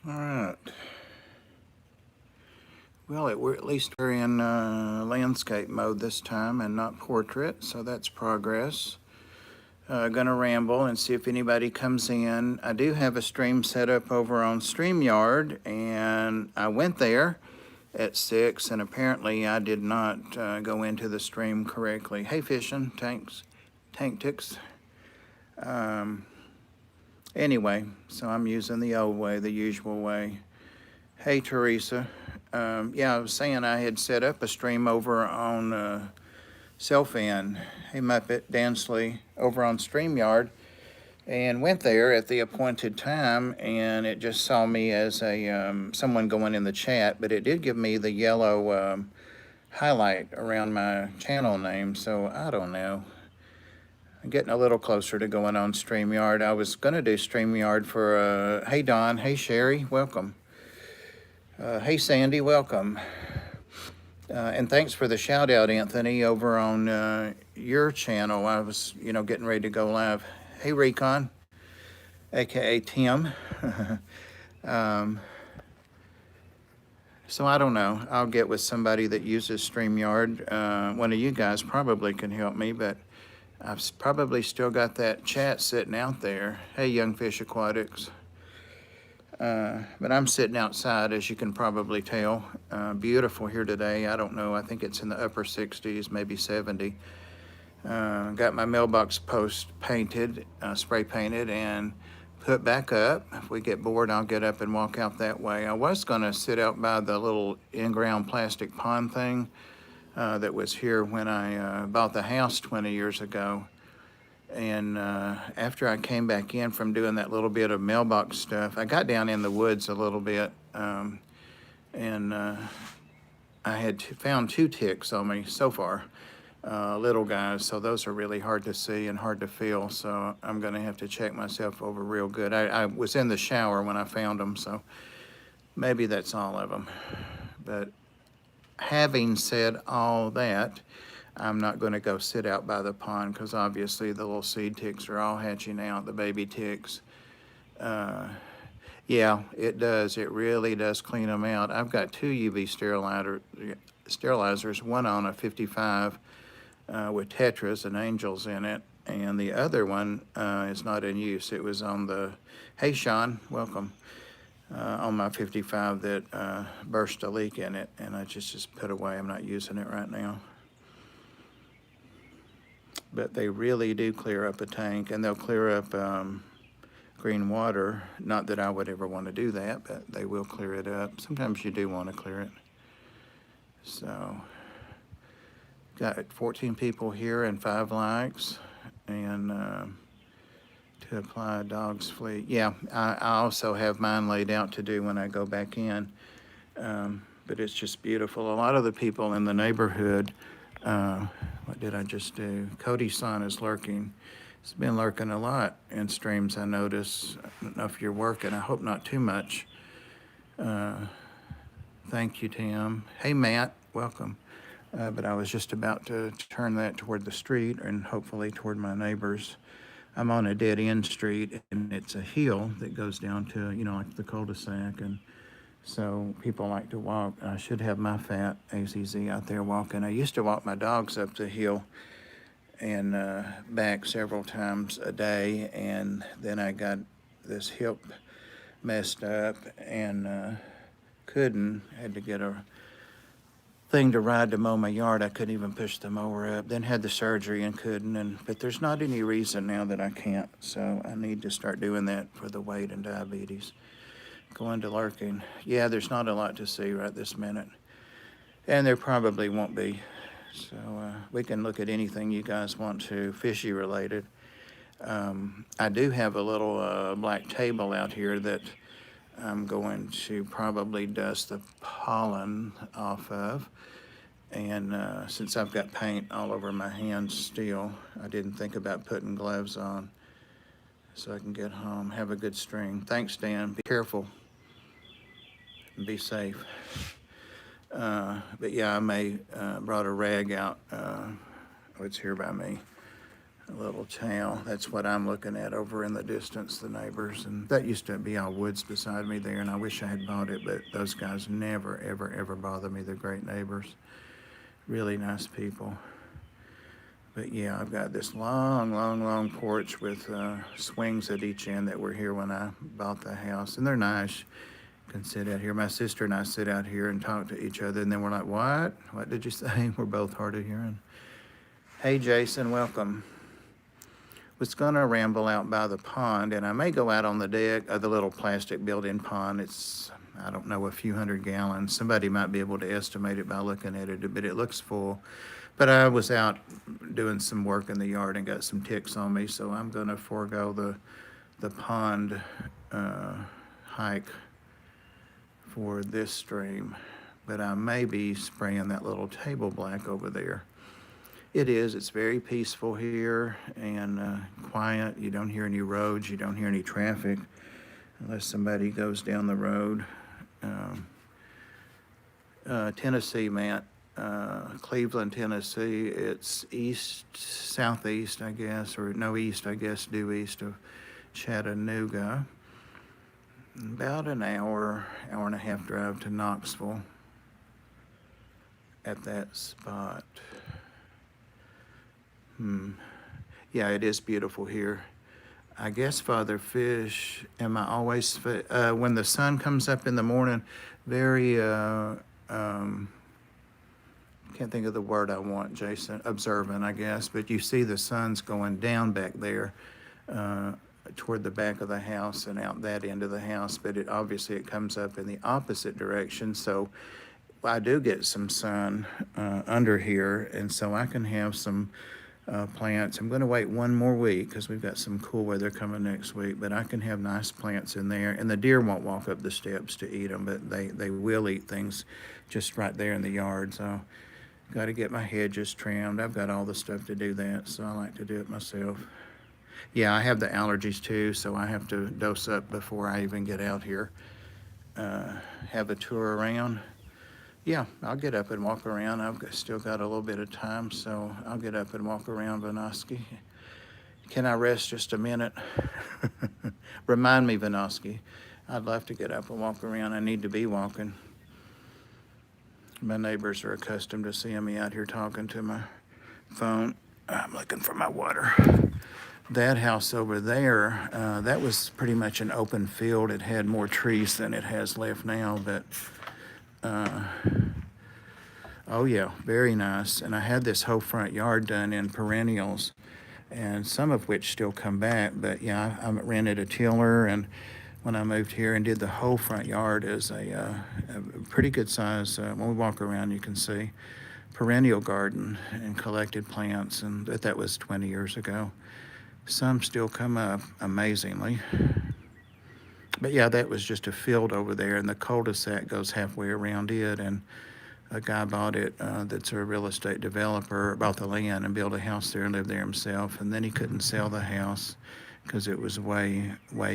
All right. Well, we're at least we're in landscape mode this time and not portrait, so that's progress. Gonna ramble and see if anybody comes in. I do have a stream set up over on StreamYard, and I went there at 6, and apparently I did not go into the stream correctly. Hey, fishing tank ticks. Anyway, so I'm using the old way, the usual way. Hey, Teresa. Yeah, I was saying I had set up a stream over on Selfin. Hey, Muppet Dansley over on StreamYard, and went there at the appointed time, and it just saw me as a someone going in the chat, but it did give me the yellow highlight around my channel name, so I don't know. I'm getting a little closer to going on StreamYard. I was going to do StreamYard for, hey Don, hey Sherry, welcome. Hey Sandy, welcome. And thanks for the shout out, Anthony, over on your channel. I was, getting ready to go live. Hey Recon, aka Tim. So I don't know. I'll get with somebody that uses StreamYard. One of you guys probably can help me, but I've probably still got that chat sitting out there. Hey, Young Fish Aquatics. But I'm sitting outside, as you can probably tell. Beautiful here today. I don't know. I think it's in the upper 60s, maybe 70. Got my mailbox post painted, spray painted, and put back up. If we get bored, I'll get up and walk out that way. I was going to sit out by the little in-ground plastic pond thing that was here when I bought the house 20 years ago. And after I came back in from doing that little bit of mailbox stuff, I got down in the woods a little bit, and I had found 2 ticks on me so far, little guys. So those are really hard to see and hard to feel. So I'm going to have to check myself over real good. I was in the shower when I found them, so maybe that's all of them. But having said all that, I'm not going to go sit out by the pond because obviously the little seed ticks are all hatching out, the baby ticks. Yeah, it does. It really does clean them out. I've got 2 UV sterilizers, one on a 55 with tetras and angels in it, and the other one is not in use. It was on the, hey Sean, welcome, on my 55 that burst a leak in it, and I just put away. I'm not using it right now. But they really do clear up a tank, and they'll clear up green water. Not that I would ever want to do that, but they will clear it up. Sometimes you do want to clear it. So, got 14 people here and 5 likes. And to apply a dog's flea. Yeah, I also have mine laid out to do when I go back in. But it's just beautiful. A lot of the people in the neighborhood, what did I just do? Cody's son is lurking. He's been lurking a lot in streams, I notice. I don't know if you're working. I hope not too much. Thank you, Tim. Hey, Matt, welcome. But I was just about to turn that toward the street and hopefully toward my neighbors. I'm on a dead-end street, and it's a hill that goes down to, like the cul-de-sac, and so people like to walk. I should have my fat AZZ out there walking. I used to walk my dogs up the hill and back several times a day, and then I got this hip messed up and had to get a thing to ride to mow my yard. I couldn't even push the mower up. Then had the surgery and couldn't, but there's not any reason now that I can't, so I need to start doing that for the weight and diabetes. Going to lurking. Yeah, there's not a lot to see right this minute. And there probably won't be. So we can look at anything you guys want to, fishy related. I do have a little black table out here that I'm going to probably dust the pollen off of. And since I've got paint all over my hands still, I didn't think about putting gloves on so I can get home. Have a good string. Thanks, Dan. Be careful. Be safe. But yeah, I may brought a rag out. It's here by me. A little town. That's what I'm looking at over in the distance, the neighbors. And that used to be all woods beside me there, and I wish I had bought it, but those guys never, ever, ever bother me. They're great neighbors. Really nice people. But yeah, I've got this long, long, long porch with swings at each end that were here when I bought the house. And they're nice. You can sit out here. My sister and I sit out here and talk to each other, and then we're like, what? What did you say? We're both hard of hearing. Hey, Jason, welcome. Was gonna ramble out by the pond, and I may go out on the deck of the little plastic built-in pond. It's, I don't know, a few hundred gallons. Somebody might be able to estimate it by looking at it, but it looks full. But I was out doing some work in the yard and got some ticks on me, so I'm gonna forego the pond hike for this stream. But I may be spraying that little table black over there. It is. It's very peaceful here and quiet. You don't hear any roads. You don't hear any traffic unless somebody goes down the road. Tennessee, Matt. Cleveland, Tennessee. It's southeast, I guess, or no, east, I guess, due east of Chattanooga. About an hour and a half drive to Knoxville at that spot. Yeah, it is beautiful here. I guess, Father Fish, am I always, when the sun comes up in the morning, very, can't think of the word I want, Jason, observant, I guess, but you see the sun's going down back there toward the back of the house and out that end of the house, but obviously it comes up in the opposite direction, so I do get some sun under here, and so I can have some plants. I'm going to wait one more week because we've got some cool weather coming next week, but I can have nice plants in there, and the deer won't walk up the steps to eat them, but they will eat things just right there in the yard. So got to get my hedges trimmed. I've got all the stuff to do that, so I like to do it myself. Yeah, I have the allergies too, so I have to dose up before I even get out here. Have a tour around. Yeah, I'll get up and walk around. Still got a little bit of time, so I'll get up and walk around Vinoski. Can I rest just a minute? Remind me, Vinoski. I'd love to get up and walk around. I need to be walking. My neighbors are accustomed to seeing me out here talking to my phone. I'm looking for my water. That house over there, that was pretty much an open field. It had more trees than it has left now, but oh yeah, very nice. And I had this whole front yard done in perennials, and some of which still come back. But yeah, I rented a tiller, and when I moved here and did the whole front yard as a pretty good size. When we walk around, you can see perennial garden and collected plants, and that was 20 years ago. Some still come up amazingly. But yeah, that was just a field over there, and the cul-de-sac goes halfway around it, and a guy bought it that's a real estate developer, bought the land and built a house there and lived there himself, and then he couldn't sell the house because it was way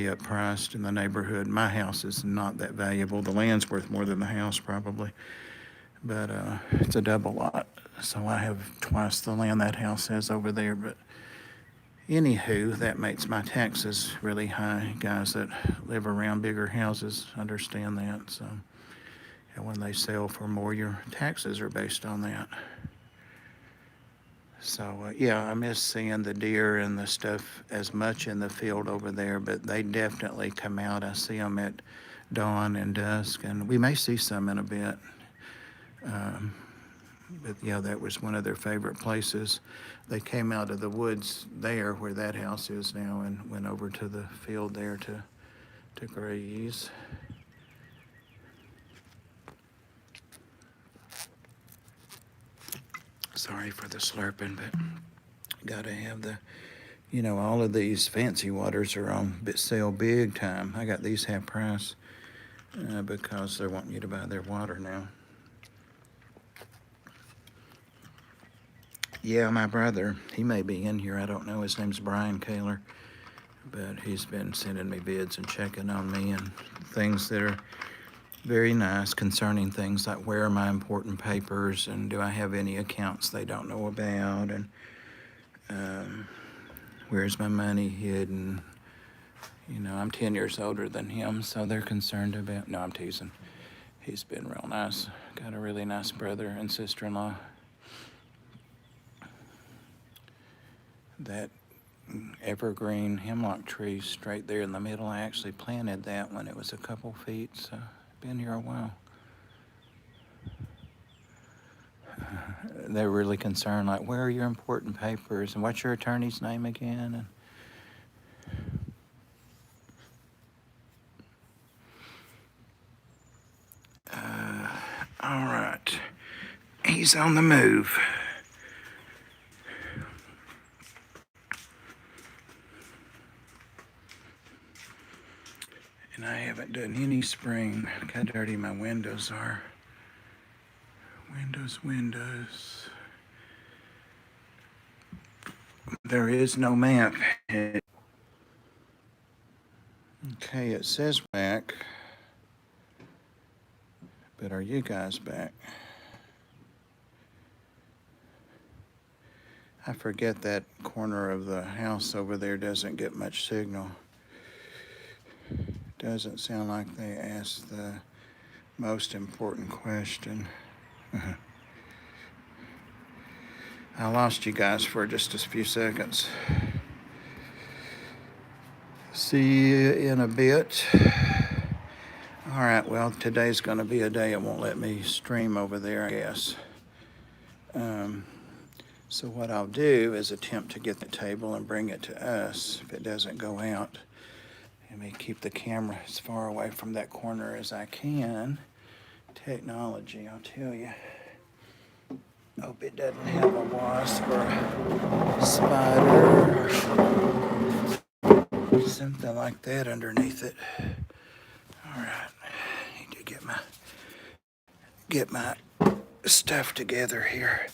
up priced in the neighborhood. My house is not that valuable. The land's worth more than the house probably, but it's a double lot, so I have twice the land that house has over there. But anywho, that makes my taxes really high. Guys that live around bigger houses understand that. So, and when they sell for more, your taxes are based on that. So, yeah, I miss seeing the deer and the stuff as much in the field over there, but they definitely come out. I see them at dawn and dusk, and we may see some in a bit. But yeah, that was one of their favorite places. They came out of the woods there where that house is now and went over to the field there to graze. Sorry for the slurping, but gotta have the, all of these fancy waters are on sale big time. I got these half price because they're wanting you to buy their water now. Yeah, my brother, he may be in here. I don't know. His name's Brian Kaler, but he's been sending me bids and checking on me and things that are very nice concerning things like where are my important papers and do I have any accounts they don't know about, and where's my money hidden? You know, I'm 10 years older than him, so they're concerned about, no, I'm teasing. He's been real nice. Got a really nice brother and sister-in-law. That evergreen hemlock tree straight there in the middle, I actually planted that when it was a couple feet, so been here a while. They're really concerned, like, where are your important papers? And what's your attorney's name again? All right. He's on the move. And I haven't done any spring. Look how dirty my windows are. Windows. There is no map. Okay, it says back. But are you guys back? I forget that corner of the house over there doesn't get much signal. Doesn't sound like they asked the most important question. I lost you guys for just a few seconds. See you in a bit. All right, well, today's going to be a day it won't let me stream over there, I guess. So what I'll do is attempt to get the table and bring it to us if it doesn't go out. Let me keep the camera as far away from that corner as I can. Technology, I'll tell you. Hope it doesn't have a wasp or a spider or something like that underneath it. All right, I need to get my stuff together here.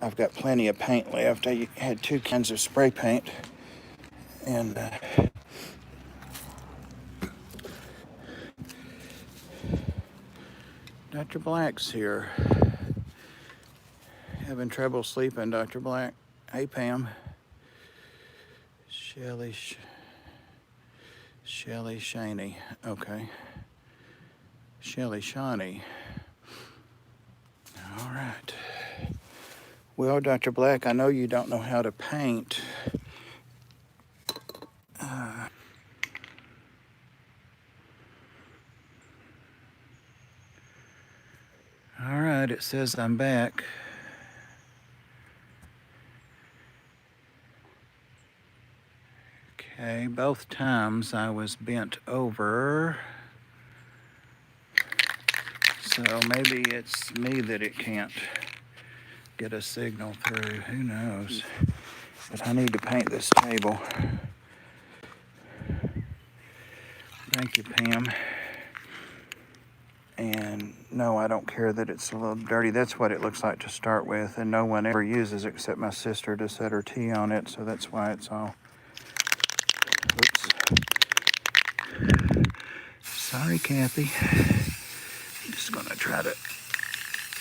I've got plenty of paint left. I had 2 cans of spray paint, and Dr. Black's here. Having trouble sleeping, Dr. Black. Hey, Pam. Shelly Shaney. Okay. Shelly Shawnee. All right. Well, Dr. Black, I know you don't know how to paint. All right, it says I'm back. Okay, both times I was bent over. So maybe it's me that it can't get a signal through. Who knows? But I need to paint this table. Thank you, Pam. And no, I don't care that it's a little dirty. That's what it looks like to start with, and no one ever uses except my sister to set her tea on it, so that's why it's all... Oops. Sorry, Kathy. I'm just gonna try to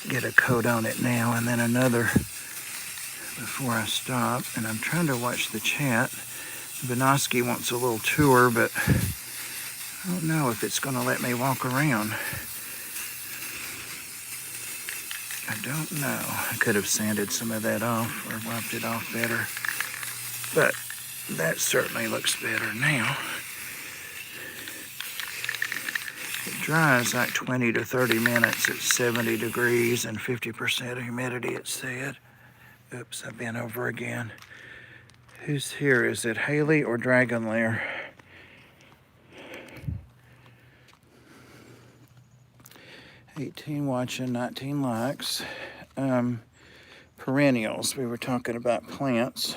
get a coat on it now and then another before I stop. And I'm trying to watch the chat. Vinoski wants a little tour, but I don't know if it's gonna let me walk around. I don't know. I could have sanded some of that off or wiped it off better, but that certainly looks better now. It dries like 20 to 30 minutes at 70 degrees and 50% humidity, it said. Oops, I've been over again. Who's here? Is it Haley or Dragon Lair? $18 watching, 19 likes. Perennials, we were talking about plants.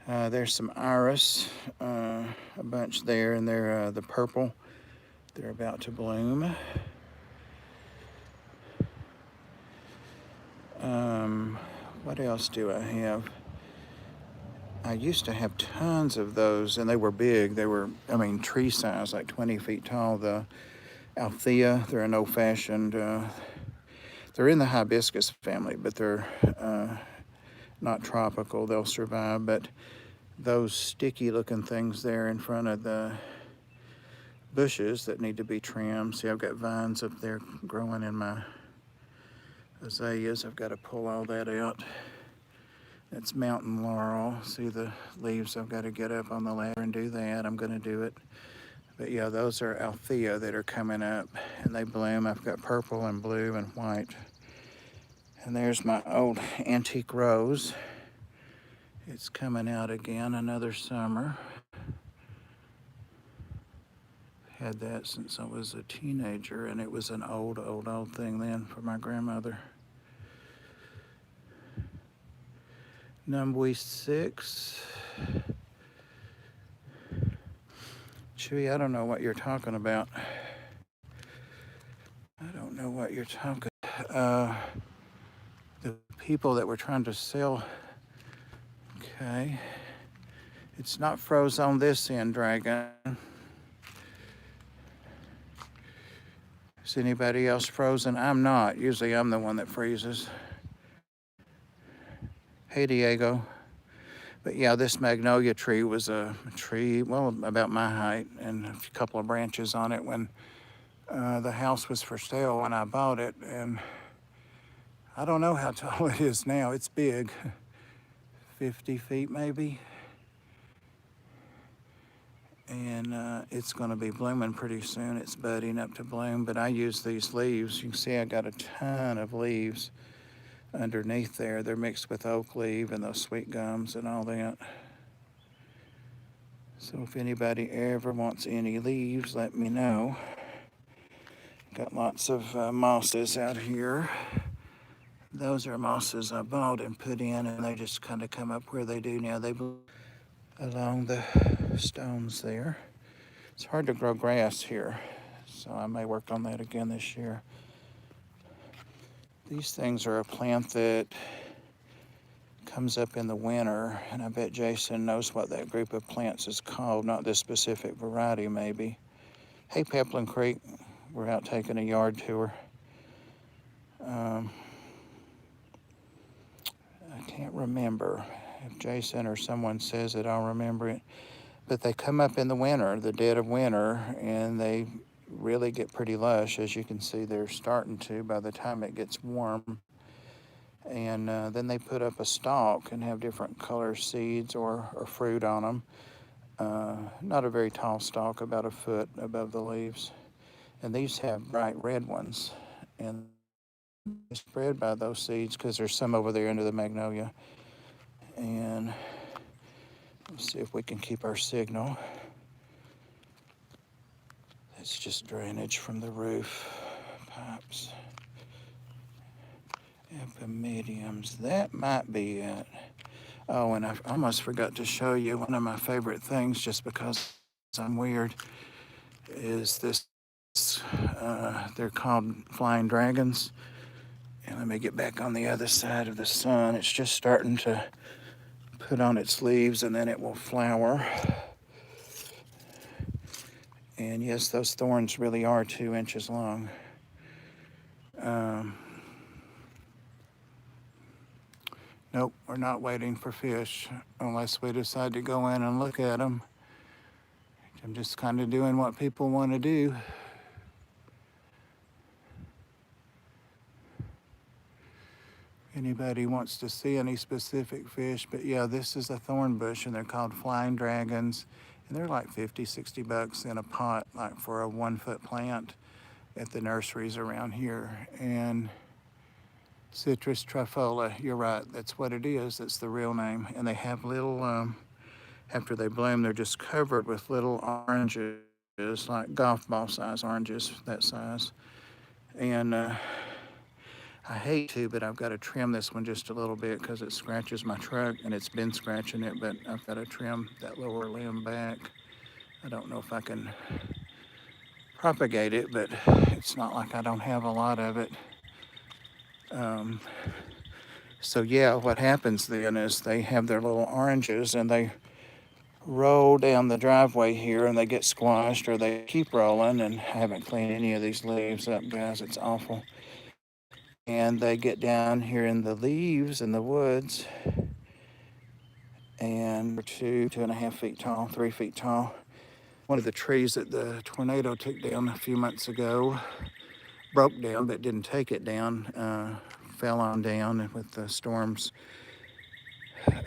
There's some iris, a bunch there, and they're the purple. They're about to bloom. What else do I have? I used to have tons of those, and they were big. They were, tree size, like 20 feet tall. The Althea, they're an old-fashioned, they're in the hibiscus family, but they're not tropical. They'll survive, but those sticky looking things there in front of the bushes that need to be trimmed. See, I've got vines up there growing in my azaleas. I've got to pull all that out. It's mountain laurel. See the leaves? I've got to get up on the ladder and do that. I'm going to do it. But yeah, those are Althea that are coming up, and they bloom. I've got purple and blue and white. And there's my old antique rose. It's coming out again another summer. Had that since I was a teenager, and it was an old thing then for my grandmother. Number 6. Chewy, I don't know what you're talking about. I don't know what you're talking about. The people that were trying to sell. Okay. It's not froze on this end, Dragon. Is anybody else frozen? I'm not. Usually I'm the one that freezes. Hey, Diego. But yeah, this magnolia tree was a tree, well, about my height, and a couple of branches on it when the house was for sale when I bought it. And I don't know how tall it is now. It's big, 50 feet maybe. And it's going to be blooming pretty soon. It's budding up to bloom, but I use these leaves. You can see I got a ton of leaves underneath there. They're mixed with oak leaf and those sweet gums and all that. So if anybody ever wants any leaves, let me know. Got lots of mosses out here. Those are mosses I bought and put in, and they just kind of come up where they do now. They bloom along the stones there. It's hard to grow grass here, so I may work on that again this year. These things are a plant that comes up in the winter, and I bet Jason knows what that group of plants is called, not this specific variety maybe. Hey, Peplin Creek, we're out taking a yard tour. I can't remember. If Jason or someone says it, I'll remember it. But they come up in the winter, the dead of winter, and they really get pretty lush. As you can see, they're starting to by the time it gets warm. And then they put up a stalk and have different color seeds or fruit on them. Not a very tall stalk, about a foot above the leaves. And these have bright red ones. And they're spread by those seeds because there's some over there under the magnolia. And let's see if we can keep our signal. It's just drainage from the roof pipes. Epimediums, that might be it. Oh, and I almost forgot to show you one of my favorite things, just because I'm weird, is this, they're called flying dragons. And let me get back on the other side of the sun. It's just starting to put on its leaves, and then it will flower. And yes, those thorns really are 2 inches long. Nope, we're not waiting for fish unless we decide to go in and look at them. I'm just kind of doing what people want to do. Anybody wants to see any specific fish, but yeah, this is a thorn bush, and they're called flying dragons, and they're like 50, 60 bucks in a pot, like for a 1-foot plant at the nurseries around here. And Citrus trifolia, you're right, that's what it is, that's the real name. And they have little, after they bloom, they're just covered with little oranges, like golf ball size oranges, that size. And I hate to, but I've got to trim this one just a little bit because it scratches my truck, and it's been scratching it, but I've got to trim that lower limb back. I don't know if I can propagate it, but it's not like I don't have a lot of it. So yeah, what happens then is they have their little oranges, and they roll down the driveway here, and they get squashed, or they keep rolling. And I haven't cleaned any of these leaves up, guys, it's awful. And they get down here in the leaves in the woods, and they're 2.5 feet tall, 3 feet tall. One of the trees that the tornado took down a few months ago broke down, but didn't take it down. Fell on down with the storms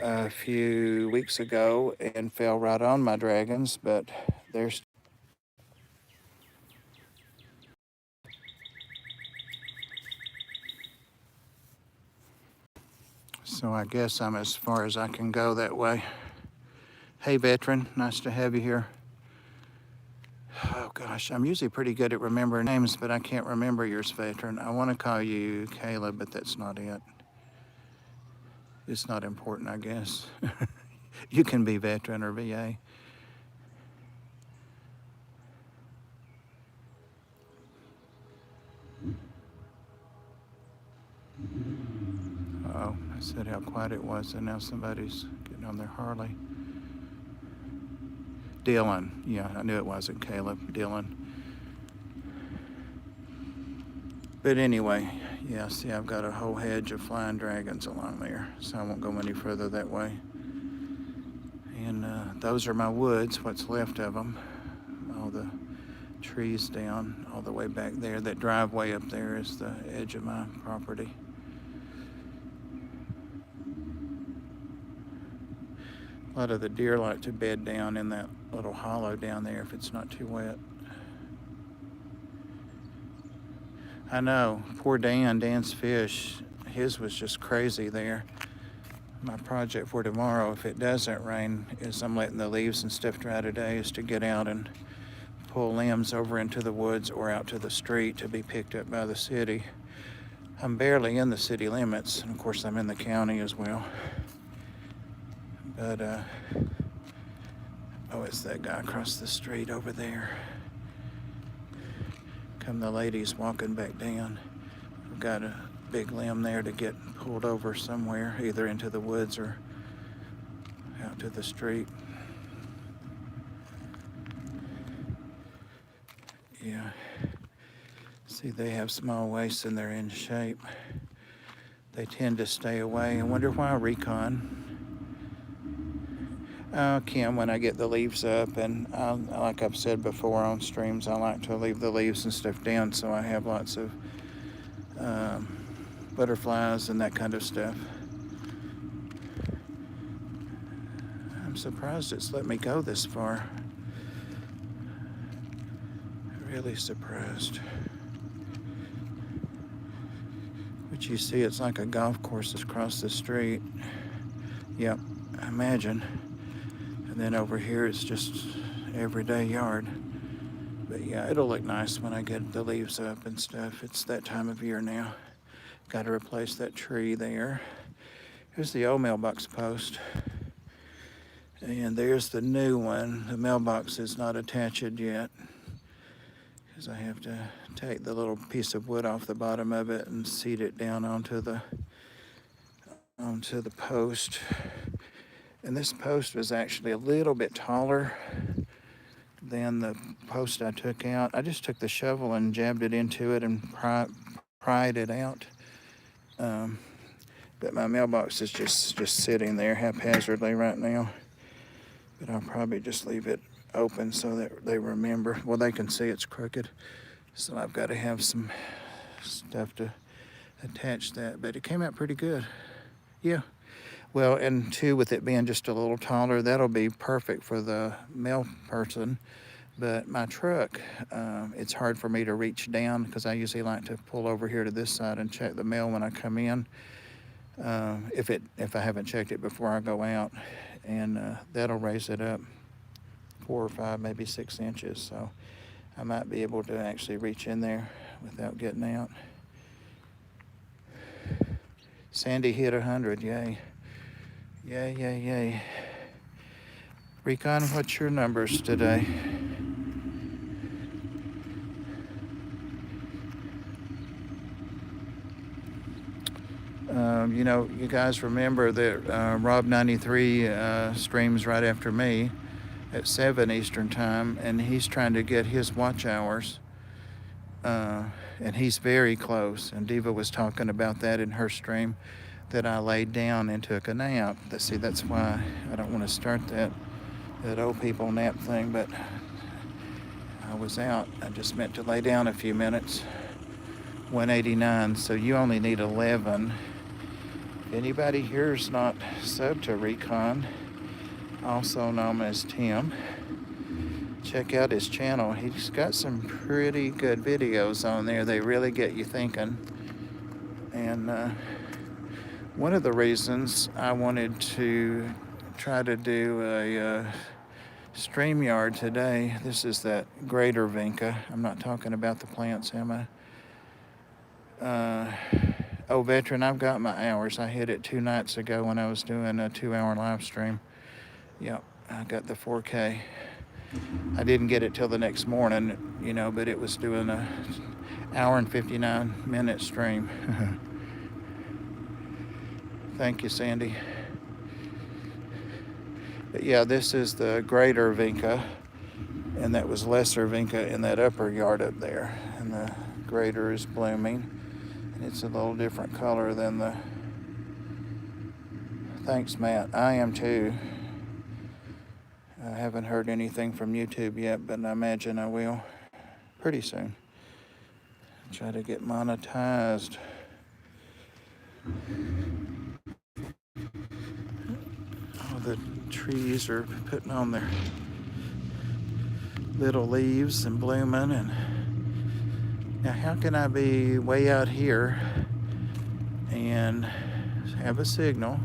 a few weeks ago and fell right on my dragons, but there's so I guess I'm as far as I can go that way. Hey, veteran, nice to have you here. Oh gosh, I'm usually pretty good at remembering names, but I can't remember yours, veteran. I want to call you Caleb, but that's not it. It's not important, I guess. You can be veteran or VA. Oh, I said how quiet it was, and now somebody's getting on their Harley. Dylan. Yeah, I knew it wasn't Caleb. Dylan. But anyway, yeah, see, I've got a whole hedge of flying dragons along there, so I won't go any further that way. And those are my woods, what's left of them. All the trees down all the way back there. That driveway up there is the edge of my property. A lot of the deer like to bed down in that little hollow down there if it's not too wet. I know, poor Dan's fish, his was just crazy there. My project for tomorrow, if it doesn't rain, is I'm letting the leaves and stuff dry today, is to get out and pull limbs over into the woods or out to the street to be picked up by the city. I'm barely in the city limits, and of course I'm in the county as well. But, oh, it's that guy across the street over there. Come the ladies walking back down. We've got a big limb there to get pulled over somewhere, either into the woods or out to the street. Yeah. See, they have small waists and they're in shape. They tend to stay away. I wonder why, Recon. Kim, when I get the leaves up, and like I've said before on streams, I like to leave the leaves and stuff down so I have lots of butterflies and that kind of stuff. I'm surprised it's let me go this far. Really surprised. But you see, it's like a golf course across the street. Yep, I imagine. And then over here, it's just everyday yard. But yeah, it'll look nice when I get the leaves up and stuff. It's that time of year now. Got to replace that tree there. Here's the old mailbox post. And there's the new one. The mailbox is not attached yet, because I have to take the little piece of wood off the bottom of it and seat it down onto the post. And this post was actually a little bit taller than the post I took out. I just took the shovel and jabbed it into it and pried it out. But my mailbox is just sitting there haphazardly right now. But I'll probably just leave it open so that they remember. Well, they can see it's crooked. So I've got to have some stuff to attach that. But it came out pretty good. Yeah. Well, and two, with it being just a little taller, that'll be perfect for the mail person. But my truck, it's hard for me to reach down because I usually like to pull over here to this side and check the mail when I come in, if I haven't checked it before I go out. And that'll raise it up 4 or 5, maybe 6 inches. So I might be able to actually reach in there without getting out. Sandy hit 100, yay. Yay, yay, yay. Recon, what's your numbers today? You know, you guys remember that Rob 93 streams right after me at 7 Eastern time, and he's trying to get his watch hours, and he's very close, and Diva was talking about that in her stream. that I laid down and took a nap. See, that's why I don't want to start that old people nap thing, but I was out. I just meant to lay down a few minutes. 189, so you only need 11. If anybody here's not subbed to Recon, also known as Tim, check out his channel. He's got some pretty good videos on there. They really get you thinking. And one of the reasons I wanted to try to do a StreamYard today, this is that greater vinca. I'm not talking about the plants, am I? Oh, veteran, I've got my hours. I hit it 2 nights ago when I was doing a 2-hour live stream. Yep, I got the 4K. I didn't get it till the next morning, but it was doing a hour and 59-minute stream. Thank you, Sandy. But yeah, this is the greater vinca, and that was lesser vinca in that upper yard up there. And the greater is blooming, and it's a little different color than the... Thanks, Matt. I am too. I haven't heard anything from YouTube yet, but I imagine I will pretty soon. Try to get monetized. All the trees are putting on their little leaves and blooming. And now, how can I be way out here and have a signal?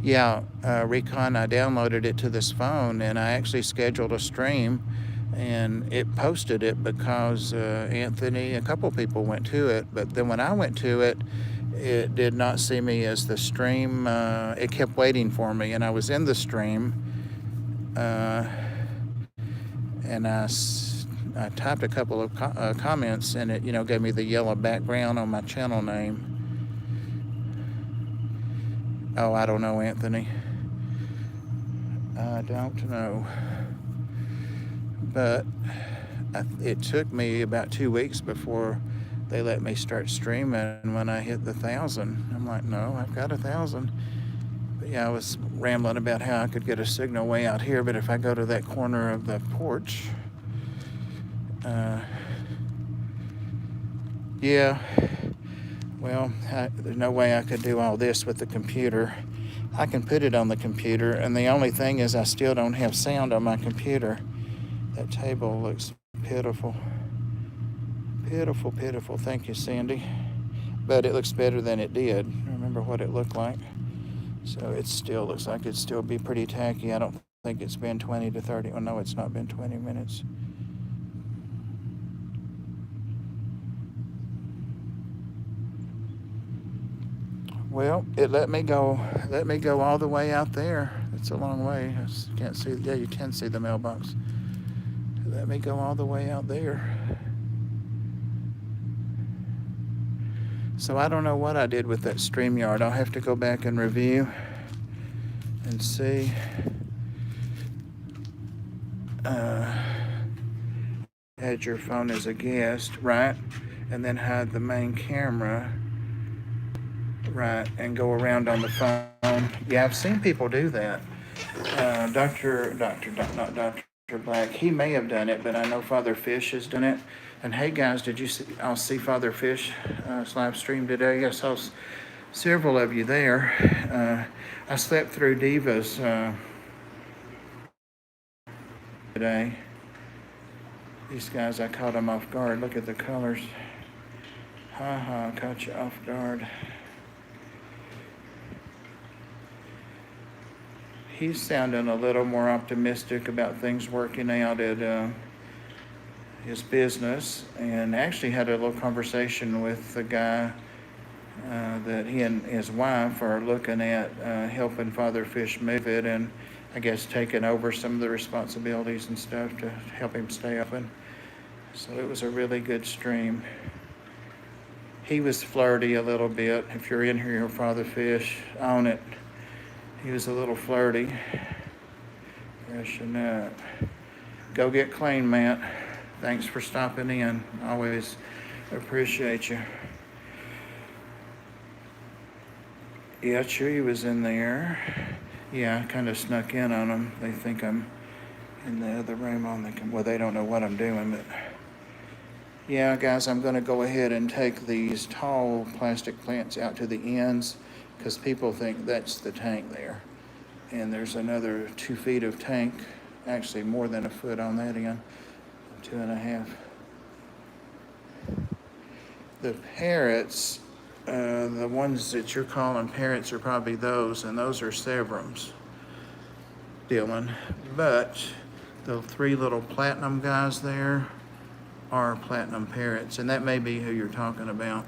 Yeah, Recon, I downloaded it to this phone, and I actually scheduled a stream, and it posted it because Anthony, a couple people went to it, but then when I went to it, it did not see me as the stream. It kept waiting for me, and I was in the stream, and I typed a couple of comments, and it, gave me the yellow background on my channel name. Oh, I don't know, Anthony. I don't know. But it took me about 2 weeks before they let me start streaming. And when I hit the 1,000, I'm like, no, I've got 1,000. But yeah, I was rambling about how I could get a signal way out here. But if I go to that corner of the porch, yeah. Well, there's no way I could do all this with the computer. I can put it on the computer, and the only thing is I still don't have sound on my computer. That table looks pitiful. Pitiful, pitiful. Thank you, Sandy. But it looks better than it did. Remember what it looked like? So it still looks like it'd still be pretty tacky. I don't think it's been 20 to 30. Oh, no, it's not been 20 minutes. Well, it let me go all the way out there. It's a long way. I can't see. Yeah, you can see the mailbox. It let me go all the way out there. So I don't know what I did with that StreamYard. I'll have to go back and review and see. Add your phone as a guest, right? And then hide the main camera. Right, and go around on the phone. Yeah, I've seen people do that. Not Dr. Black, he may have done it, but I know Father Fish has done it. And hey guys, did you see, I'll see Father Fish live stream today. I saw several of you there. I slept through Diva's today. These guys, I caught them off guard. Look at the colors. Caught you off guard. He's sounding a little more optimistic about things working out at his business, and actually had a little conversation with the guy that he and his wife are looking at helping Father Fish move it, and I guess taking over some of the responsibilities and stuff to help him stay open. So it was a really good stream. He was flirty a little bit. If you're in here, Father Fish, own it. He was a little flirty. Freshen up. Go get clean, Matt. Thanks for stopping in. Always appreciate you. Yeah, Chewy was in there. Yeah, I kind of snuck in on them. They think I'm in the other room on the, well, they don't know what I'm doing, but yeah, guys, I'm going to go ahead and take these tall plastic plants out to the ends because people think that's the tank there. And there's another 2 feet of tank, actually more than a foot on that end, 2.5. The parrots, the ones that you're calling parrots are probably those, and those are Severums, Dylan. But the 3 little platinum guys there are platinum parrots, and that may be who you're talking about.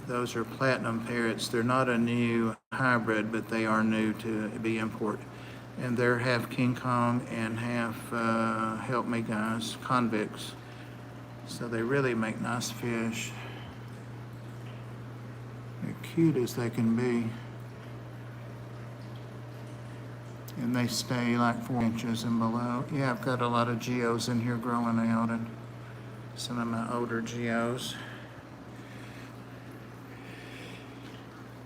Those are platinum parrots. They're not a new hybrid, but they are new to be import. And they're half King Kong and half, help me guys, convicts. So they really make nice fish. They're cute as they can be. And they stay like 4 inches and below. Yeah, I've got a lot of geos in here growing out and some of my older geos.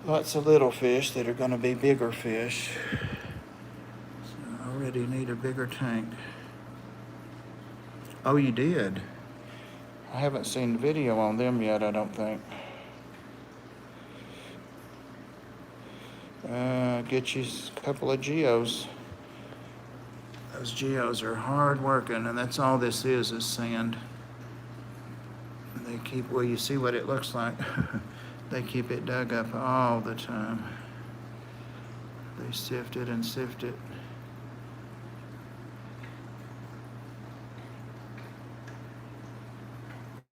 Lots of little fish that are going to be bigger fish. So I already need a bigger tank. Oh, you did? I haven't seen the video on them yet, I don't think. Get you a couple of geos. Those geos are hard working, and that's all this is sand. They keep, well, you see what it looks like. They keep it dug up all the time. They sift it and sift it.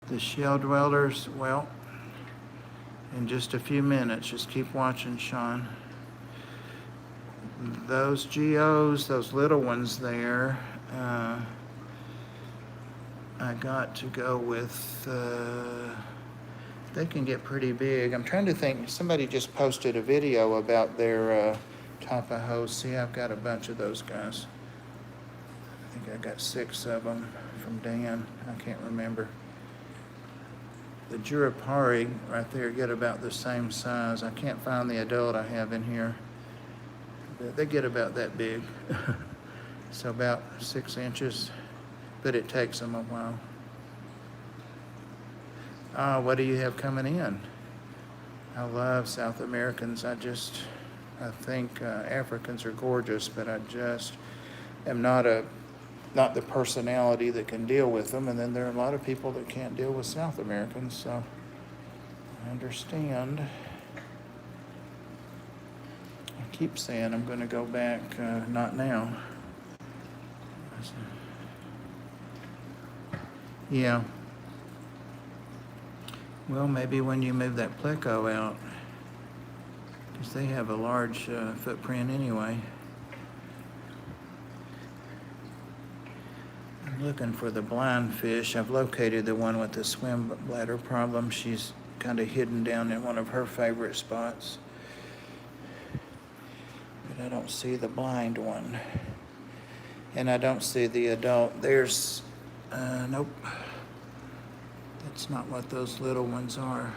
The shell dwellers, well, in just a few minutes, just keep watching, Sean. Those geos, those little ones there, I got to go with, they can get pretty big. I'm trying to think, somebody just posted a video about their Tapahoe. See, I've got a bunch of those guys. I think I got 6 of them from Dan. I can't remember. The Jurapari right there get about the same size. I can't find the adult I have in here. They get about that big. So about 6 inches, but it takes them a while. What do you have coming in? I love South Americans. I think Africans are gorgeous, but I just am not the personality that can deal with them. And then there are a lot of people that can't deal with South Americans, so I understand. I keep saying I'm going to go back, not now. Yeah. Well, maybe when you move that pleco out, because they have a large footprint anyway. I'm looking for the blind fish. I've located the one with the swim bladder problem. She's kind of hidden down in one of her favorite spots. But I don't see the blind one. And I don't see the adult. There's, nope. That's not what those little ones are.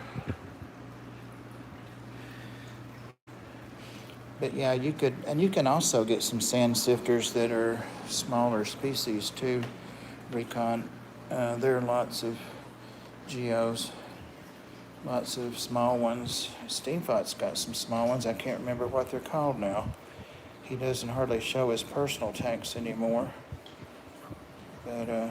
But yeah, you can also get some sand sifters that are smaller species too, Recon. There are lots of geos, lots of small ones. Steamfot's got some small ones. I can't remember what they're called now. He doesn't hardly show his personal tanks anymore. But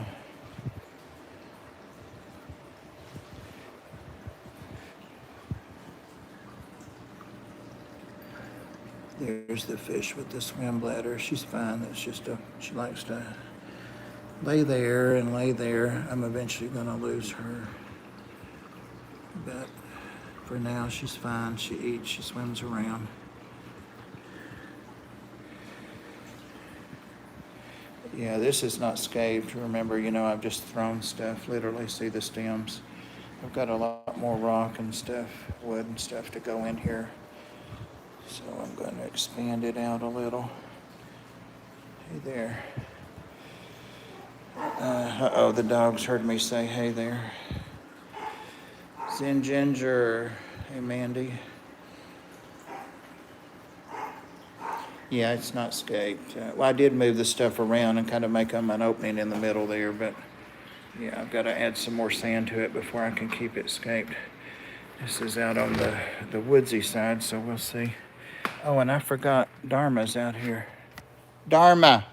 there's the fish with the swim bladder. She's fine. That's just she likes to lay there and lay there. I'm eventually going to lose her. But for now, she's fine. She eats, she swims around. Yeah, this is not scaved. Remember, I've just thrown stuff. Literally, see the stems. I've got a lot more rock and stuff, wood and stuff to go in here. So I'm going to expand it out a little. Hey there. Uh-oh, the dogs heard me say hey there. Zen Ginger. Hey, Mandy. Yeah, it's not scaped. Well, I did move the stuff around and kind of make them an opening in the middle there, but yeah, I've got to add some more sand to it before I can keep it scaped. This is out on the woodsy side, so we'll see. Oh, and I forgot Dharma's out here. Dharma!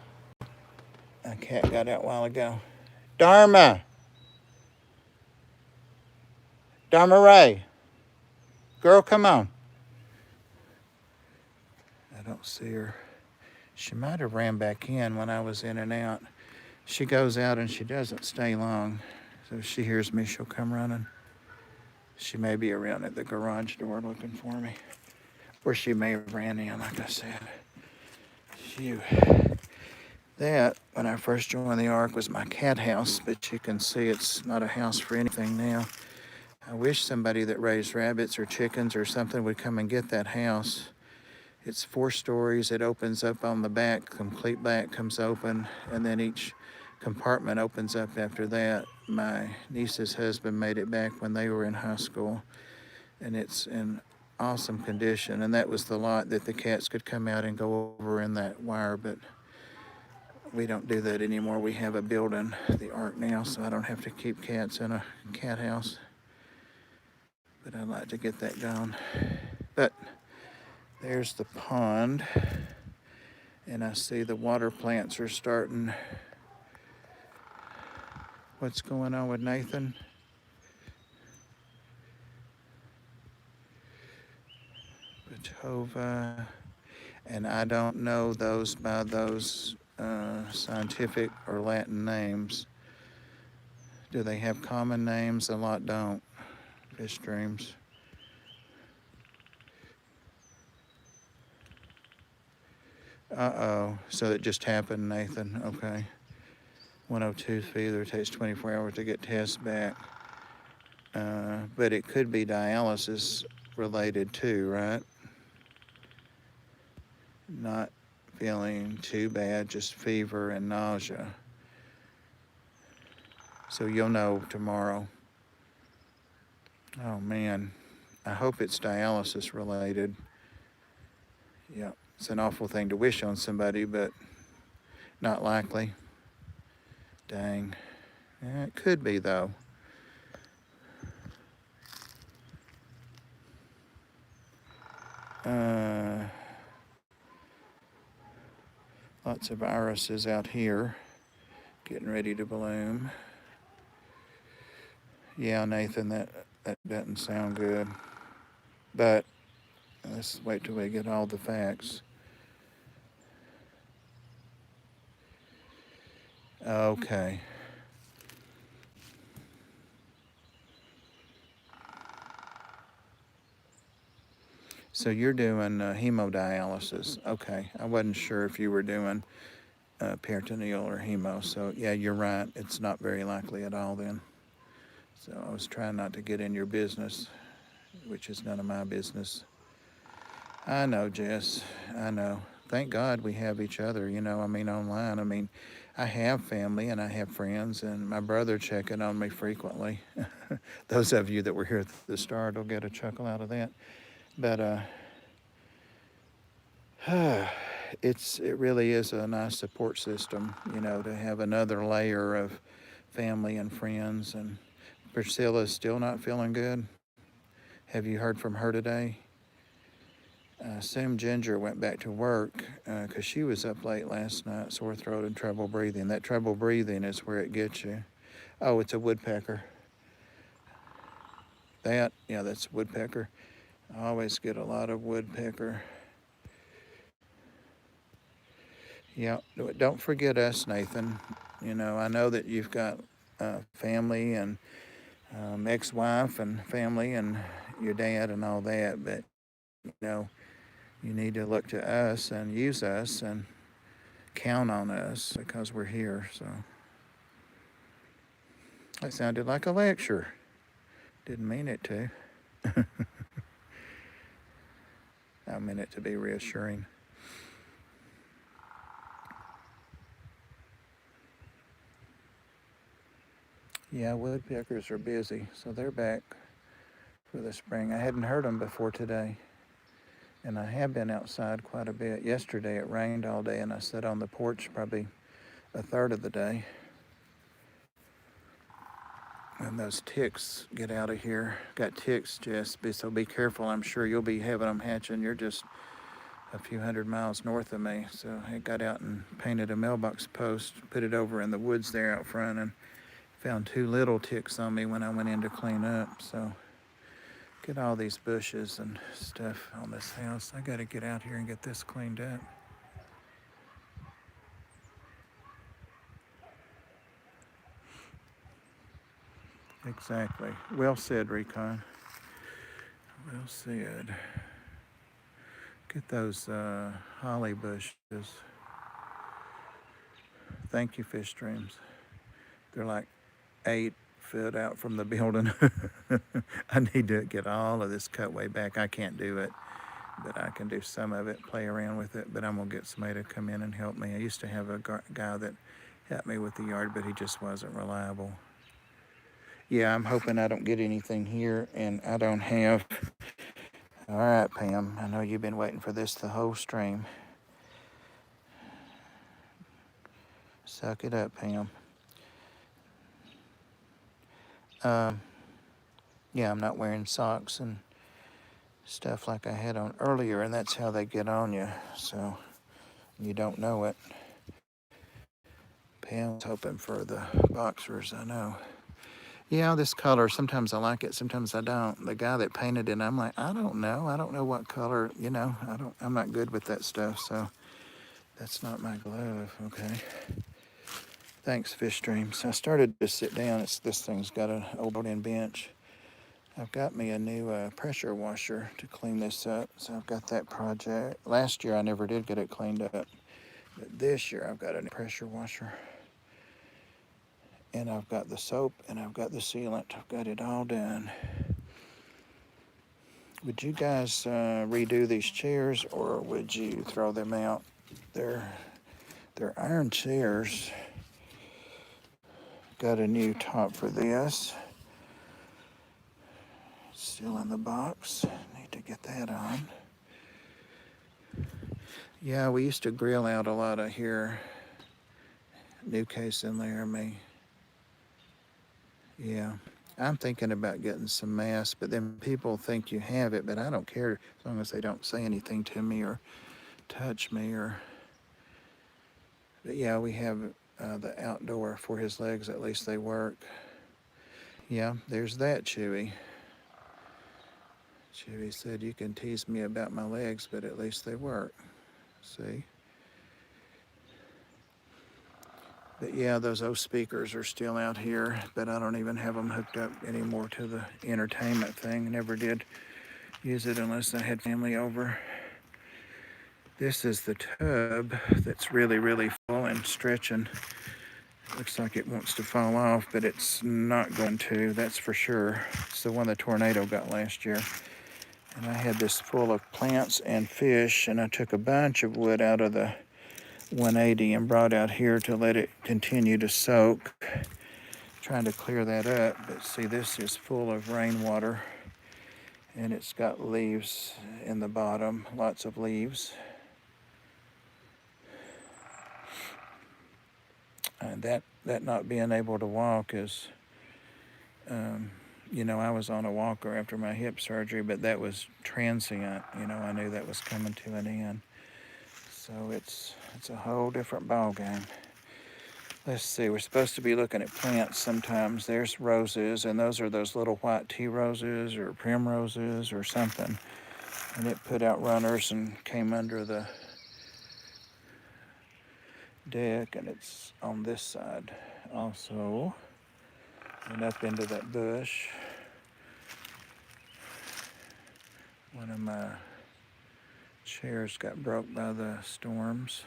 A cat got out a while ago. Dharma! Dharma Ray! Girl, come on. I don't see her. She might have ran back in when I was in and out. She goes out and she doesn't stay long. So if she hears me, she'll come running. She may be around at the garage door looking for me. Or she may have ran in, like I said. Phew. That, when I first joined the Ark, was my cat house, but you can see it's not a house for anything now. I wish somebody that raised rabbits or chickens or something would come and get that house. It's 4 stories. It opens up on the back. Complete back comes open, and then each compartment opens up after that. My niece's husband made it back when they were in high school, and it's in awesome condition. And that was the lot that the cats could come out and go over in that wire, but we don't do that anymore. We have a building, the Ark now, so I don't have to keep cats in a cat house. But I'd like to get that going. But there's the pond, and I see the water plants are starting. What's going on with Nathan? Petova, and I don't know those by those scientific or Latin names. Do they have common names? A lot don't. Fish streams. Uh-oh, so it just happened, Nathan. Okay. 102 fever, takes 24 hours to get tests back. But it could be dialysis related too, right? Not feeling too bad, just fever and nausea. So you'll know tomorrow. Oh man, I hope it's dialysis related. Yeah, it's an awful thing to wish on somebody, but not likely. Dang. Yeah, it could be though. Lots of irises out here getting ready to bloom. Yeah, Nathan, that doesn't sound good. But let's wait till we get all the facts. Okay. So you're doing hemodialysis. Okay. I wasn't sure if you were doing peritoneal or hemo. So yeah, you're right. It's not very likely at all then. So I was trying not to get in your business, which is none of my business. I know, Jess. I know. Thank God we have each other, online. I have family and I have friends, and my brother checking on me frequently. Those of you that were here at the start will get a chuckle out of that. But it really is a nice support system, to have another layer of family and friends. And Priscilla's still not feeling good. Have you heard from her today? I assume Ginger went back to work because she was up late last night, sore throat and trouble breathing. That trouble breathing is where it gets you. Oh, it's a woodpecker. That's woodpecker. I always get a lot of woodpecker. Yeah, don't forget us, Nathan. I know that you've got family and ex-wife and family and your dad and all that, but, you need to look to us and use us and count on us because we're here. So that sounded like a lecture. Didn't mean it to. I meant it to be reassuring. Yeah, woodpeckers are busy, so they're back for the spring. I hadn't heard them before today, and I have been outside quite a bit. Yesterday it rained all day, and I sat on the porch probably a third of the day. And those ticks get out of here. Got ticks, Jess, so be careful. I'm sure you'll be having them hatching. You're just a few hundred miles north of me. So I got out and painted a mailbox post, put it over in the woods there out front, and found 2 little ticks on me when I went in to clean up. So get all these bushes and stuff on this house. I got to get out here and get this cleaned up. Exactly. Well said, Recon. Well said. Get those holly bushes. Thank you, Fish Streams. They're like 8 foot out from the building. I need to get all of this cut way back. I can't do it, but I can do some of it, play around with it. But I'm going to get somebody to come in and help me. I used to have a guy that helped me with the yard, but he just wasn't reliable. Yeah, I'm hoping I don't get anything here, and I don't have. All right, Pam, I know you've been waiting for this the whole stream. Suck it up, Pam. Yeah, I'm not wearing socks and stuff like I had on earlier, and that's how they get on you, so you don't know it. Pam's hoping for the boxers, I know. Yeah, this color, sometimes I like it, sometimes I don't. The guy that painted it, I'm like, I don't know what color, I'm not good with that stuff, so that's not my glove, okay. Thanks, Fish Streams. I started to sit down. This thing's got an old built-in bench. I've got me a new pressure washer to clean this up, so I've got that project. Last year I never did get it cleaned up, but this year I've got a new pressure washer. And I've got the soap and I've got the sealant. I've got it all done. Would you guys redo these chairs, or would you throw them out? They're iron chairs. Got a new top for this. Still in the box. Need to get that on. Yeah, we used to grill out a lot of here. New case in there, me. Yeah. I'm thinking about getting some masks, but then people think you have it, but I don't care as long as they don't say anything to me or touch me or. But yeah, we have the outdoor for his legs. At least they work. Yeah, there's that, Chewy. Chewy said, you can tease me about my legs, but at least they work. See? But yeah, those old speakers are still out here, but I don't even have them hooked up anymore to the entertainment thing. Never did use it unless I had family over. This is the tub that's really, really full and stretching. Looks like it wants to fall off, but it's not going to, that's for sure. It's the one the tornado got last year. And I had this full of plants and fish, and I took a bunch of wood out of the 180 and brought out here to let it continue to soak. Trying to clear that up, but see, this is full of rainwater, and it's got leaves in the bottom, lots of leaves. And that not being able to walk is, I was on a walker after my hip surgery, but that was transient. I knew that was coming to an end. So it's a whole different ball game. Let's see, we're supposed to be looking at plants sometimes. There's roses, and those are those little white tea roses or primroses or something. And it put out runners and came under the deck, and it's on this side also. And up into that bush. One of my chairs got broke by the storms.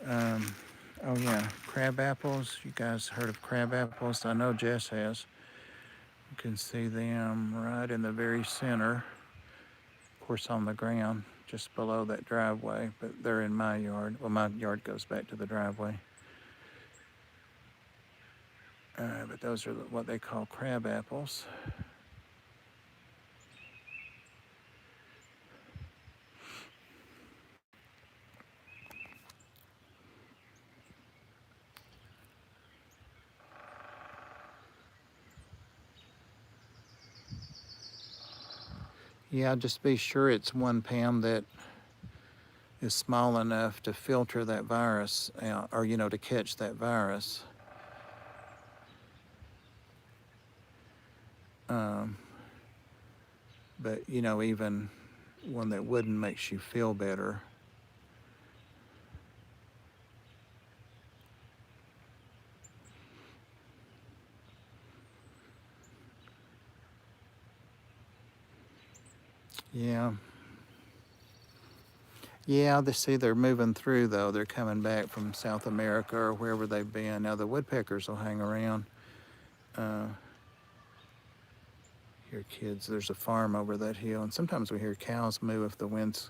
Oh yeah, crab apples. You guys heard of crab apples? I know Jess has. You can see them right in the very center. Of course, on the ground, just below that driveway, but they're in my yard. Well, my yard goes back to the driveway. But those are what they call crab apples. Yeah, just be sure it's 1 pound that is small enough to filter that virus out, or, to catch that virus. Um, but, even one that wouldn't makes you feel better. Yeah. Yeah, they're moving through though. They're coming back from South America or wherever they've been. Now the woodpeckers will hang around. Uh, hear kids. There's a farm over that hill, and sometimes we hear cows moo if the wind's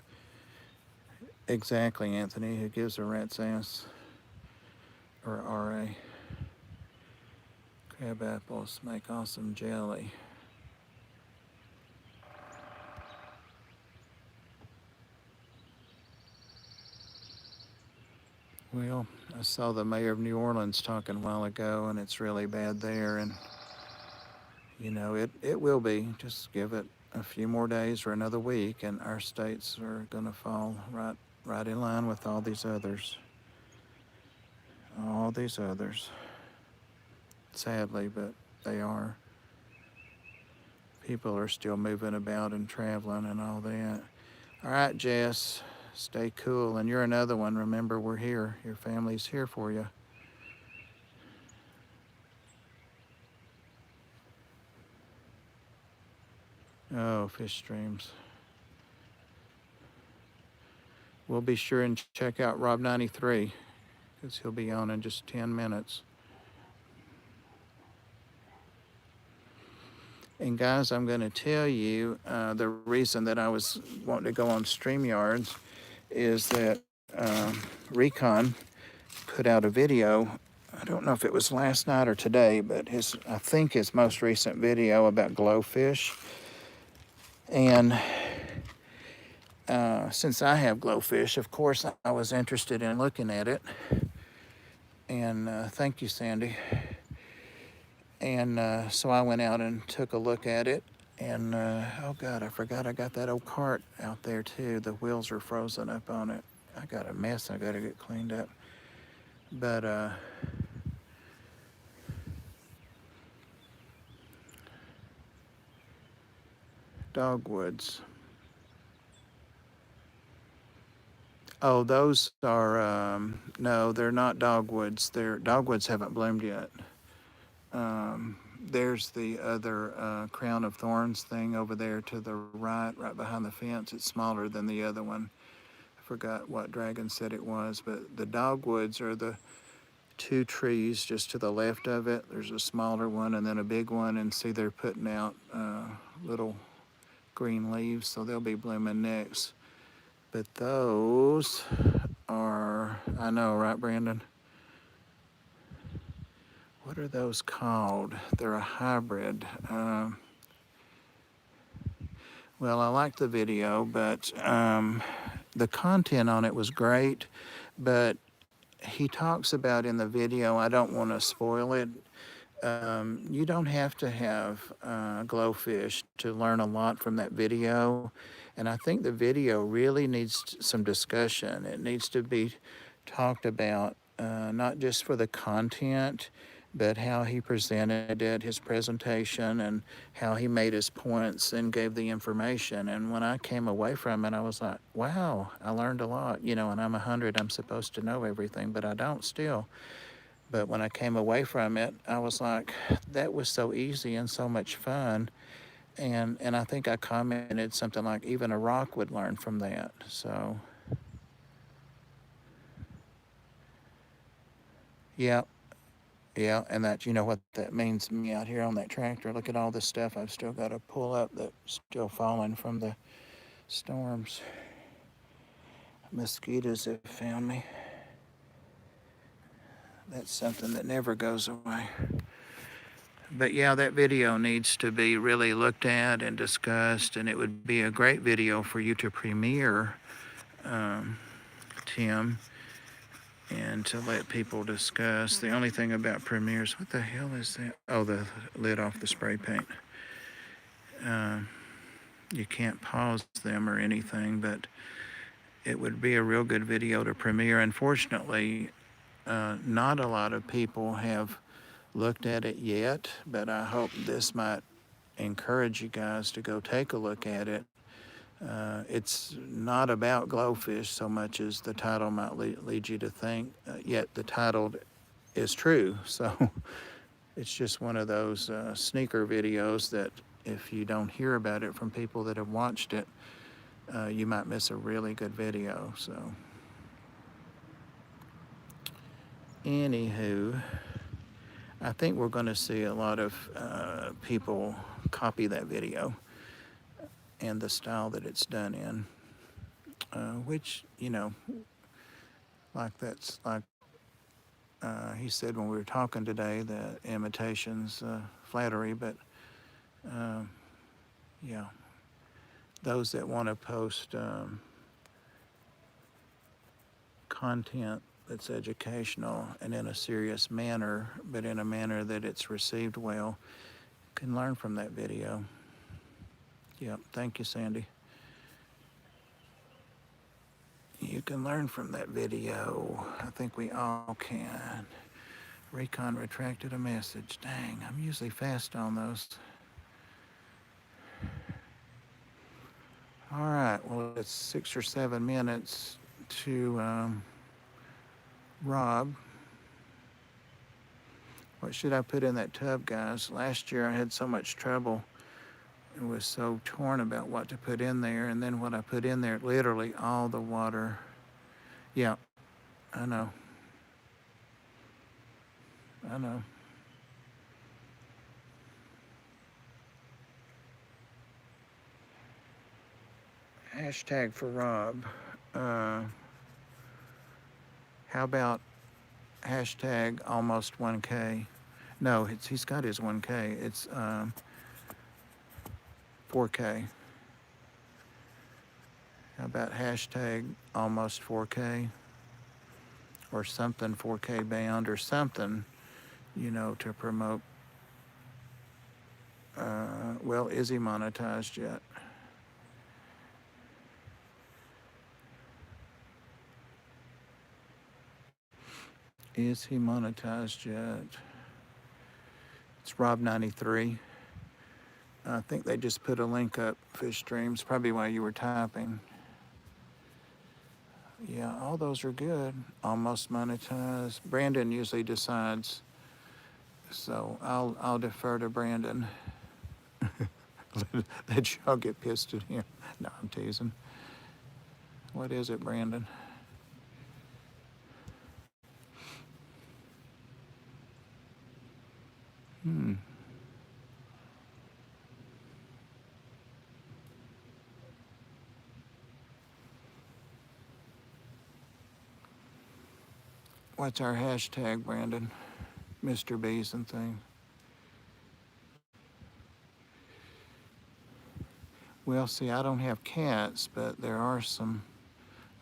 exactly. Anthony, who gives a rat's ass, or RA. Crab apples make awesome jelly. Well, I saw the mayor of New Orleans talking a while ago, and it's really bad there. And it will be. Just give it a few more days or another week, and our states are going to fall right in line with all these others. All these others. Sadly, but they are. People are still moving about and traveling and all that. All right, Jess, stay cool. And you're another one. Remember, we're here. Your family's here for you. Oh, fish streams. We'll be sure and check out Rob 93 because he'll be on in just 10 minutes. And guys, I'm going to tell you the reason that I was wanting to go on StreamYards is that Recon put out a video. I don't know if it was last night or today, but I think his most recent video about glowfish. And since I have glowfish, of course, I was interested in looking at it. And thank you, Sandy. And so I went out and took a look at it. And oh God, I forgot I got that old cart out there too. The wheels are frozen up on it. I got a mess I got to get cleaned up. But dogwoods. Oh, those are, no, they're not dogwoods. Dogwoods haven't bloomed yet. There's the other crown of thorns thing over there to the right behind the fence. It's smaller than the other one. I forgot what Dragon said it was, but the dogwoods are the two trees just to the left of it. There's a smaller one and then a big one, and see they're putting out little green leaves, so they'll be blooming next. But those are, I know, right, Brandon? What are those called? They're a hybrid. Well, I liked the video, but the content on it was great. But he talks about in the video, I don't want to spoil it. You don't have to have glowfish to learn a lot from that video. And I think the video really needs some discussion. It needs to be talked about, not just for the content, but how he presented it, his presentation, and how he made his points and gave the information. And when I came away from it, I was like, wow, I learned a lot. And I'm 100, I'm supposed to know everything, but I don't still. But when I came away from it, I was like, that was so easy and so much fun. And I think I commented something like, even a rock would learn from that. So, yeah. Yeah, and that, what that means to me out here on that tractor. Look at all this stuff I've still got to pull up that's still falling from the storms. Mosquitoes have found me. That's something that never goes away. But yeah, that video needs to be really looked at and discussed, and it would be a great video for you to premiere, Tim, and to let people discuss. The only thing about premieres, what the hell is that? Oh, the lid off the spray paint. You can't pause them or anything, but it would be a real good video to premiere. Unfortunately, not a lot of people have looked at it yet, but I hope this might encourage you guys to go take a look at it. It's not about glowfish so much as the title might lead you to think, yet the title is true. So it's just one of those sneaker videos that if you don't hear about it from people that have watched it, you might miss a really good video. So anywho, I think we're going to see a lot of people copy that video and the style that it's done in, which, you know, like he said when we were talking today, that imitation's flattery, but yeah, those that want to post content that's educational and in a serious manner, but in a manner that it's received well, can learn from that video. Yep, thank you, Sandy. You can learn from that video. I think we all can. Recon retracted a message. Dang, I'm usually fast on those. All right, well, it's 6 or 7 minutes to Rob. What should I put in that tub, guys? Last year I had so much trouble and was so torn about what to put in there, and then what I put in there, literally all the water. Yeah, I know. I know. Hashtag for Rob. How about hashtag almost 1K? No, he's got his 1K. It's 4K. How about hashtag almost 4K? Or something 4K bound or something, you know, to promote. Well, is he monetized yet? Is he monetized yet? It's Rob93. I think they just put a link up, Fish Streams, probably while you were typing. Yeah, all those are good. Almost monetized. Brandon usually decides, so I'll defer to Brandon. Let y'all get pissed at him. No, I'm teasing. What is it, Brandon? What's our hashtag, Brandon? Mr. Bees and thing. Well, see, I don't have cats, but there are some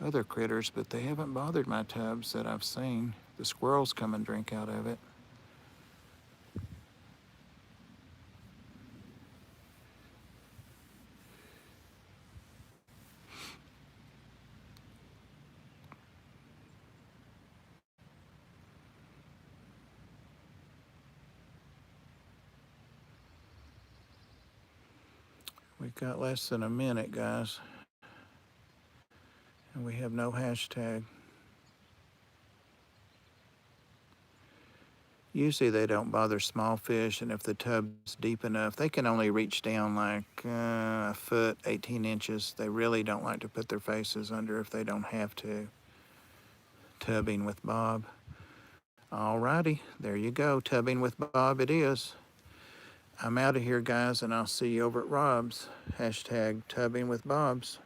other critters, but they haven't bothered my tubs that I've seen. The squirrels come and drink out of it. We've got less than a minute, guys. And we have no hashtag. Usually they don't bother small fish, and if the tub's deep enough, they can only reach down like a foot, 18 inches. They really don't like to put their faces under if they don't have to. Tubbing with Bob. Alrighty, there you go. Tubbing with Bob it is. I'm out of here, guys, and I'll see you over at Rob's. Hashtag Tubbing with Bob's.